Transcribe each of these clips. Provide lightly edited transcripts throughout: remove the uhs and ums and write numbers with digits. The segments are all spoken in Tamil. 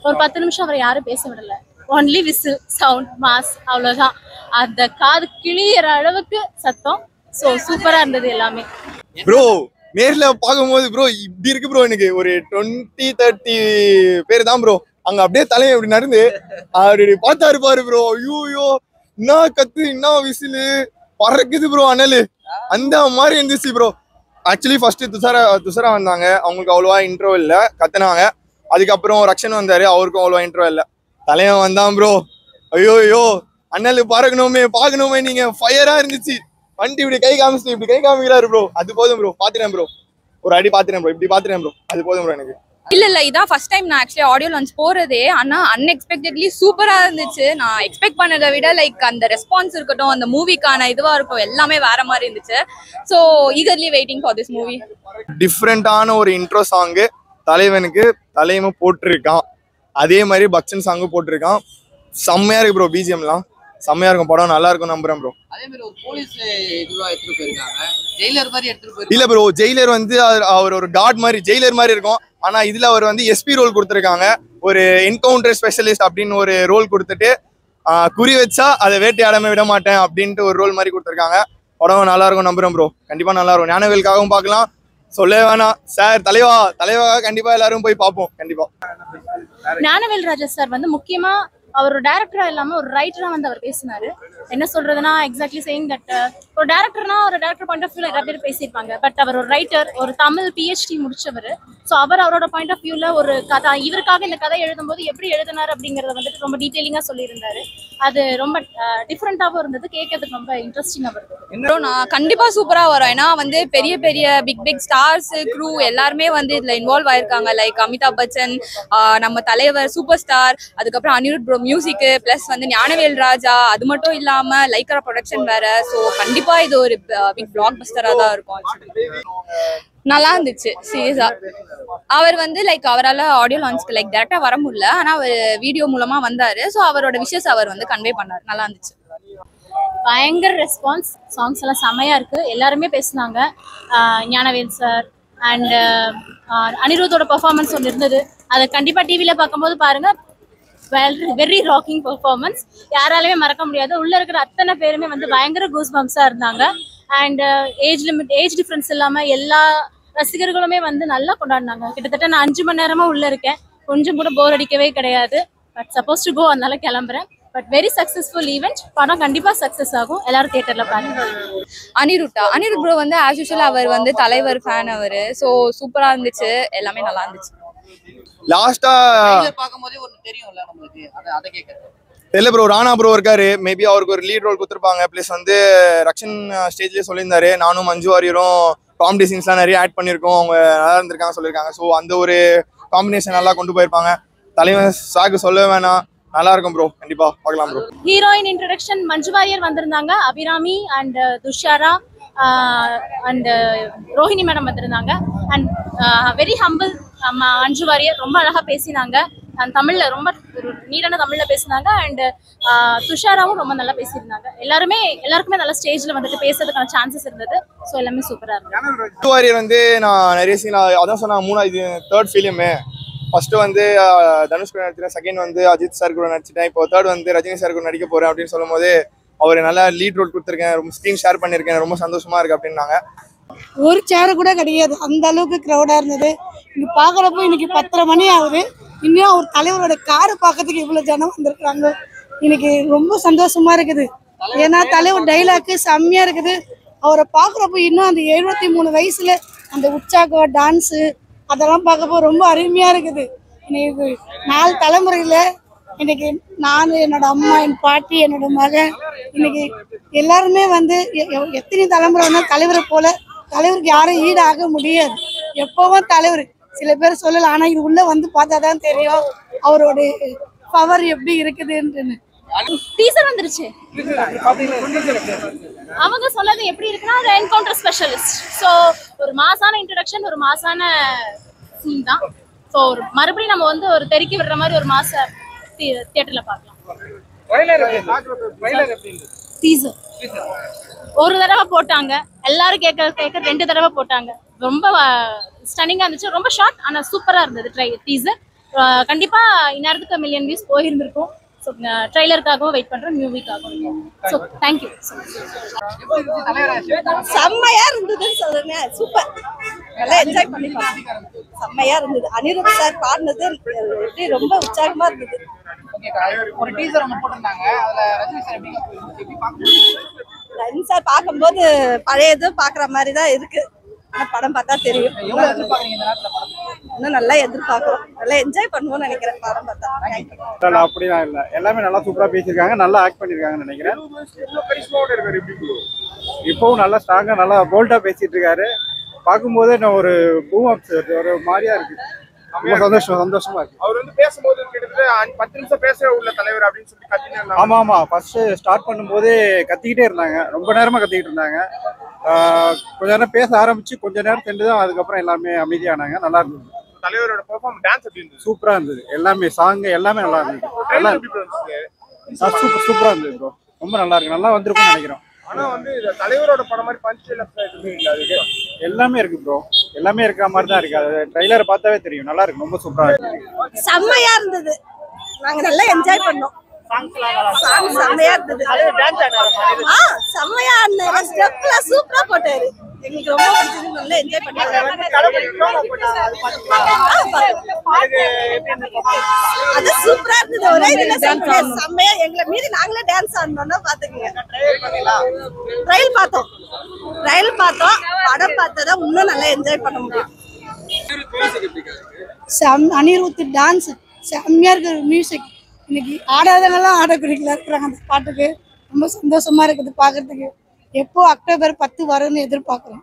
ஒரு 10 நிமிஷம் அவரை யாரும் பேச விடல. ஒன்லி விசில் சவுண்ட் மாஸ் அவ்வளவுதான். அந்த காது கிளியற அளவுக்கு சத்தம். சோ சூப்பரா இருந்தது எல்லாமே. ப்ரோ நேர்ல பாக்கும்போது ப்ரோ இப்படி இருக்கு ப்ரோ. எனக்கு ஒரு 20-30 பேர் தான் ப்ரோ. அங்க அப்படியே தலையை இப்படி நடந்து அப்படி பார்த்தாரு பாரு ப்ரோ. ஐயோ என்ன கத்து என்ன விசிலு பறக்குது ப்ரோ அனலு. அந்த மாதிரி இருந்துச்சு ப்ரோ. ஆக்சுவலி ஃபர்ஸ்ட் துஷாரா வந்தாங்க. அவங்களுக்கு அவ்வளோவா இன்ட்ரோ இல்லை, கத்துனாங்க. அதுக்கப்புறம் ரக்ஷன் வந்தாரு, அவருக்கும் அவ்வளோவா இன்ட்ரோ இல்லை. தலைவன் வந்தான் ப்ரோ. ஐயோ அண்ணல் பார்க்கணுமே நீங்க ஃபயரா இருந்துச்சு. வண்டி இப்படி கை காமிக்கிறாரு ப்ரோ. அது போதும் ப்ரோ. பாத்துறேன் ப்ரோ, ஒரு அடி பாத்துறேன் ப்ரோ, இப்படி பாத்துறேன் ப்ரோ. அது போதும் ப்ரோ எனக்கு. இல்ல இதான் ஃபர்ஸ்ட் டைம் நான் ஆக்சுவலி ஆடியோ லான்ச் போறதே. ஆனா அன்எக்ஸ்பெக்டட்லி சூப்பரா இருந்துச்சு. நான் எக்ஸ்பெக்ட் பண்ணதை விட லைக் அந்த ரெஸ்பான்ஸ் இருக்கட்டும், அந்த மூவிக்கான இதுவா இருக்கும், எல்லாமே வேற மாதிரி இருந்துச்சு. So eagerly waiting for this movie. டிஃப்ரெண்டான ஒரு இன்ட்ரோ சாங்கு தலைவனுக்கு தலைவன் போட்டிருக்கான். அதே மாதிரி பக்சன் சாங்கும் போட்டிருக்கான். செம்மையா இருக்கு ப்ரோ. பிஜிஎம்லாம் செம்மையா இருக்கும். படம் நல்லா இருக்கும் நம்புறேன் ப்ரோ. அதே மாதிரி ஒரு போலீஸ் இதுவா எடுத்துட்டு போயிருக்காங்க. ஜெயிலர் மாதிரி எடுத்துட்டு போயிருக்காங்க. இல்ல ப்ரோ, ஜெயிலர் வந்து அவர் ஒரு காட் மாதிரி ஜெயிலர் மாதிரி இருக்கும். ஆனா இதுல அவர் வந்து எஸ்பி ரோல் கொடுத்துருக்காங்க. ஒரு என்கவுண்டர் ஸ்பெஷலிஸ்ட் அப்படின்னு ஒரு ரோல் கொடுத்துட்டு குறி வச்சா அதை வேட்டையாடாம விட மாட்டேன் அப்படின்ட்டு ஒரு ரோல் மாதிரி கொடுத்துருக்காங்க. படம் நல்லா இருக்கும் நம்புறேன் ப்ரோ. கண்டிப்பா நல்லா இருக்கும். ஞானவேலுக்காகவும் பார்க்கலாம், சொல்லவே வேணாம். சார் தலைவா கண்டிப்பா எல்லாரும் போய் பார்ப்போம். கண்டிப்பா ஞானவேல் ராஜா சார் வந்து முக்கியமா அவர் ஒரு டைரக்டரா இல்லாம ஒரு ரைட்டரா வந்து அவர் பேசினாரு. என்ன சொல்றதுன்னா எக்ஸாக்ட்லி சேயிங் தட் ஒரு டைரக்டர்னா ஒரு டைரக்டர் பாயிண்ட் ஆஃப் வியூல நிறைய பேர் பேசியிருப்பாங்க. பட் அவர் ஒரு ரைட்டர், ஒரு தமிழ் PhD முடிச்சவர். ஸோ அவரோட பாயிண்ட் ஆஃப் வியூல ஒரு கதை, இவருக்காக இந்த கதை எழுதும்போது எப்படி எழுதினார் அப்படிங்கறத வந்துட்டு ரொம்ப டீட்டெயிலிங்கா சொல்லியிருந்தாரு. அது ரொம்ப டிஃப்ரெண்டாகவும் இருந்தது, கேட்கறதுக்கு ரொம்ப இன்ட்ரெஸ்டிங்காக இருந்தது. நான் கண்டிப்பா சூப்பரா வரும். ஏன்னா வந்து பெரிய பெரிய பிக் ஸ்டார்ஸ் க்ரூ எல்லாருமே வந்து இதுல இன்வால்வ் ஆயிருக்காங்க. லைக் அமிதாப் பச்சன், நம்ம தலைவர் சூப்பர் ஸ்டார், அதுக்கப்புறம் அனிருத் ப்ரோ மியூசிக், பிளஸ் வந்து ஞானவேல் ராஜா. அது மட்டும் இல்லாம லைக்கரா ப்ரொடக்ஷன் வேற. ஸோ கண்டிப்பா இது ஒரு பிக் பிளாக் பஸ்டரா தான் இருக்கும். நல்லா இருந்துச்சு சீரியஸா. அவர் வந்து லைக் அவரால் ஆடியோ லான்ச்க்கு லைக் டேரக்டா வர முடியல. ஆனா அவர் வீடியோ மூலமா வந்தாரு. ஸோ அவரோட விஷஸ் அவர் வந்து கன்வே பண்ணாரு. நல்லா இருந்துச்சு. பயங்கர ரெஸ்பான்ஸ். சாங்ஸ் எல்லாம் செமையா இருக்கு. எல்லாருமே பேசினாங்க. ஞானவேல் சார் அண்ட் அனிருத்தோட பெர்ஃபார்மன்ஸ் ஒன்று இருந்தது. அதை கண்டிப்பா டிவியில பார்க்கும்போது பாருங்க. வெரி ராக்கிங் பெர்ஃபார்மன்ஸ், யாராலுமே மறக்க முடியாது. உள்ள இருக்கிற அத்தனை பேருமே வந்து பயங்கர கூஸ் பம்ப்ஸா இருந்தாங்க. அண்ட் ஏஜ் டிஃபரன்ஸ் இல்லாம எல்லா ரசிகர்களுமே வந்து நல்லா கொண்டாடினாங்க. கிட்டத்தட்ட நான் 5 மணி நேரமா உள்ள இருக்கேன். கொஞ்சம் கூட போர் அடிக்கவே கிடையாது. பட் சப்போஸ் டு கோ, அதனால கிளம்புறேன். But very successful event. படம் கண்டிப்பா சக்சஸ் ஆகும். எல்லாரும் தியேட்டர்ல பாருங்க. அனிருத் ப்ரோ வந்து ஆஸ் யூஷுவல் அவர் வந்து தலைவர் ஃபேன் அவரு. ஸோ சூப்பரா இருந்துச்சு, எல்லாமே நல்லா இருந்துச்சு. லாஸ்டா பாக்கும்போதே ஒன்னு தெரியும்ல நமக்கு, அத கேக்குறேன். தெரியல ப்ரோ. ராணா ப்ரோ இருக்காரு, மேபி அவருக்கு ஒரு லீட் ரோல் கொடுத்துருப்பாங்க. பிளஸ் வந்து ரக்ஷன் ஸ்டேஜ்லேயே சொல்லியிருந்தாரு, நானும் மஞ்சு வாரியரும் காமெடி சீன்ஸ்லாம் நிறைய ஆட் பண்ணியிருக்கோம், அவங்க நல்லா இருந்திருக்காங்க சொல்லியிருக்காங்க. ஸோ அந்த ஒரு காம்பினேஷன் நல்லா கொண்டு போயிருப்பாங்க. தலைவன் சாக்கு சொல்ல வேணாம், நல்லா இருக்கும் ப்ரோ. கண்டிப்பா பார்க்கலாம் bro. Heroine introduction Manju Warrier வந்திருந்தாங்க, Abhirami and Dushara and Rohini madam வந்திருந்தாங்க. And very humble Manju Warrier ரொம்ப அழகா பேசினாங்க. தமிழ்ல ரொம்ப நீடான தமிழ்ல பேசினாங்க. அண்ட் துஷாராவும் ரொம்ப நல்லா பேசியிருந்தாங்க. எல்லாருக்குமே நல்ல ஸ்டேஜ்ல வந்துட்டு பேசுறதுக்கான சான்சஸ் இருந்தது. ஸோ எல்லாமே சூப்பரா இருந்தது. வாரியர் வந்து நான் நிறைய சீன் அதான் சொன்னேன். இது 3rd ஃபிலிமு. ஃபர்ஸ்ட் வந்து தனுஷ் கூட நடிச்சிட்டேன், செகண்ட் வந்து அஜித் சார் கூட நடிச்சிட்டேன், இப்போ 3rd வந்து ரஜினி சார் கூட நடிக்க போறேன் அப்படின்னு சொல்லும் போது அவர் நல்லா லீட் ரோல் கொடுத்துருக்கேன், ரொம்ப ஸ்க்ரீன் ஷேர் பண்ணியிருக்கேன், ரொம்ப சந்தோஷமா இருக்கு அப்படின்னாங்க. ஒரு சேரு கூட கிடையாது, அந்த அளவுக்கு க்ரௌடா இருந்தது. இங்க பாக்குறப்போ இன்னைக்கு 10:30 மணி ஆகுது. இன்னும் அவர் தலைவரோட காரை பார்க்கறதுக்கு இவ்வளவு ஜனம் வந்திருக்காங்க. இன்னைக்கு ரொம்ப சந்தோஷமா இருக்குது. ஏன்னா தலைவர் டைலாக்கு செம்மையா இருக்குது. அவரை பாக்குறப்போ இன்னும் அந்த 73 வயசுல அந்த உற்சாகம் டான்ஸு அதெல்லாம் பார்க்கப்போ ரொம்ப அருமையா இருக்குது. இன்னைக்கு 4 தலைமுறையில இன்னைக்கு நான், என்னோட அம்மா, என் பாட்டி, என்னோட மகன், இன்னைக்கு எல்லாருமே வந்து எத்தனை தலைமுறை வந்தால் தலைவரை போல தலைவருக்கு யாரும் ஈடாக முடியாது. எப்பவும் தலைவர் சில பேர் சொல்லலாம், ஆனா இது உள்ள வந்து பார்த்தாதான் தெரியும் அவரோட பவர் எப்படி இருக்குதுன்னு. டீசர் வந்துருச்சு. அவங்க சொன்னது எப்படி இருக்குன்னா, அது என்கவுண்டர் ஸ்பெஷலிஸ்ட். ஸோ ஒரு மாசான இன்ட்ரடக்ஷன், ஒரு மாசான சீன் தான். ஸோ ஒரு மறுபடியும் நம்ம வந்து ஒரு தெருக்கி விடுற மாதிரி ஒரு மாச தியேட்டர்ல பார்க்கலாம். டீசர் ஒரு தடவை போட்டாங்க, எல்லாரும் கேட்க 2 தடவை போட்டாங்க. ரொம்ப ஸ்டன்னிங்காக இருந்துச்சு. ரொம்ப ஷார்ட் ஆனால் சூப்பராக இருந்தது டீசர். கண்டிப்பாக இந்நேரத்துக்கு மில்லியன் வியூஸ் போயிருந்திருக்கும். ஸோ ட்ரெய்லருக்காகவும் வெயிட் பண்ணுறேன், மூவிக்காகவும். So thank you. செம்மையா இருந்ததுன்னு சொல்றேன். சூப்பர், நல்லா என்ஜாய் பண்ணி பார்த்தேன். செம்மையா இருந்தது. அனிருத் சார் பாடினது எப்படி ரொம்ப உற்சாகமா இருந்தது. ஒரு டீசர் ஒன்று போட்டிருந்தாங்க, அதுல ரஜினி சார் எப்படி பார்க்கணும்? ரஜினி சார் பார்க்கும்போது பழையது பாக்குற மாதிரி தான் இருக்கு. ஆனா படம் பார்த்தா தெரியும். எவ்வளவு எதிர்பார்க்குறீங்க இந்த நேரத்துல படம்? இன்னும் நல்லா எதிர்பார்க்கிறோம். நல்லா என்ஜாய் பண்ணுவோம்னு நினைக்கிறேன் படம் பார்த்தா. அப்படிலாம் இல்ல, எல்லாமே நல்லா சூப்பரா பேசியிருக்காங்க, நல்லா ஆக்ட் பண்ணிருக்காங்கன்னு நினைக்கிறேன். இப்பவும் நல்லா ஸ்ட்ராங்கா நல்லா போல்டா பேசிட்டு இருக்காரு. பார்க்கும்போது நான் ஒரு பூம் அப் ஒரு மாதிரியா இருக்கு. ரொம்ப சந்தோஷமா இருக்கு. அவர் வந்து பேசும்போது கிட்டத்தட்ட 10 நிமிஷம் பேச உள்ள தலைவர் அப்படின்னு சொல்லி கத்தினாங்க. ஆமா ஃபர்ஸ்ட் ஸ்டார்ட் பண்ணும்போது கத்திக்கிட்டே இருந்தாங்க, ரொம்ப நேரமா கத்திக்கிட்டு இருந்தாங்க. கொஞ்ச நேரம் பேச ஆரம்பிச்சு கொஞ்ச நேரம் சென்று தான் அதுக்கப்புறம் எல்லாமே அமைதியானாங்க. நல்லா இருந்தது. தலைவரோட பெர்ஃபார்மன்ஸ் டான்ஸ் எப்படி இருந்தது? சூப்பரா இருந்தது. எல்லாமே சாங் எல்லாமே நல்லா இருந்தது. சூப்பரா இருந்தது ப்ரோ. ரொம்ப நல்லா இருக்கு. நல்லா வந்திருக்கும்னு நினைக்கிறோம். ஆனா வந்து தலைவரோட படம் மாதிரி பஞ்ச் எதுவுமே இல்ல. அது எல்லாமே இருக்கு ப்ரோ, எல்லாமே இருக்கிற மாதிரி தான் இருக்கு. அது ட்ரைலரை பார்த்தாவே தெரியும். நல்லா இருக்கு, ரொம்ப சூப்பரா இருக்கு. செம்மையா இருந்தது. நாங்க நல்லா என்ஜாய் பண்ணோம். சாங் செம்மையா இருந்தது. செம்மையா இருந்தது. ஸ்டெப்லாம் சூப்பரா போட்டாரு. எங்களுக்கு ரொம்ப பிடிச்சது. நல்லா என்ஜாய் பண்ணி அது சூப்பரா இருந்தது. ஒரே இதுல செம்மையா எங்களை மீறி நாங்களே டான்ஸ் ஆடணும்னா பாத்துக்கங்க. ட்ரையல் பார்த்தோம். படம் பார்த்தா இன்னும் நல்லா என்ஜாய் பண்ண முடியும். அனிருத் டான்ஸ் செம்மையா இருக்கு. மியூசிக் இன்னைக்கு ஆடாதவங்கலாம் ஆடக்கூடியல இருக்கிறாங்க. அந்த பாட்டுக்கு ரொம்ப சந்தோஷமா இருக்குது பார்க்கறதுக்கு. எப்போ அக்டோபர் 10 வரும்னு எதிர்பார்க்கிறோம்.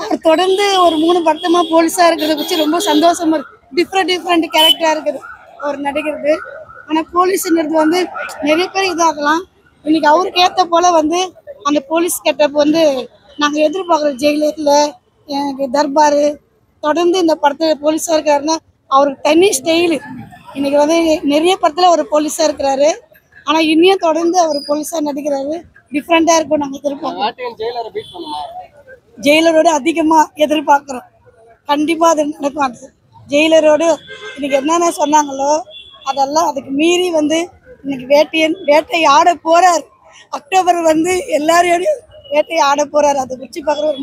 அவர் தொடர்ந்து ஒரு 3 படத்தமா போலீஸா இருக்கிறத வச்சு ரொம்ப சந்தோஷமா இருக்கு. டிஃப்ரெண்ட் கேரக்டரா இருக்குது அவர் நடிக்கிறது. ஆனா போலீஸ்ங்கிறது வந்து நிறைய பேர் இதாகலாம். இன்னைக்கு அவருக்கு ஏற்ற போல வந்து அந்த போலீஸ் கெட்டப் வந்து நாங்க எதிர்பார்க்குறோம். ஜெயிலர்ல எனக்கு தர்பாரு தொடர்ந்து இந்த படத்துல போலீஸா இருக்காருன்னா அவருக்கு தனி ஸ்டைலு. இன்னைக்கு வந்து நிறைய படத்துல ஒரு போலீஸா இருக்கிறாரு. ஆனா இன்னும் தொடர்ந்து அவர் போலீஸா நடிக்கிறாரு. டிஃப்ரெண்டா இருக்கும். நாங்க எதிர்பார்க்கிறோம். ஜெயிலரோட அதிகமா எதிர்பார்க்கிறோம். கண்டிப்பா அது நடக்கும். அது ஜெயிலரோடு இன்னைக்கு என்னென்ன சொன்னாங்களோ அதெல்லாம் அதுக்கு மீறி வந்து இன்னைக்கு வேட்டை ஆட போறாரு. அக்டோபர் வந்து எல்லாரையோடையும் வேட்டை ஆட போறாரு. அதை வச்சு பார்க்குற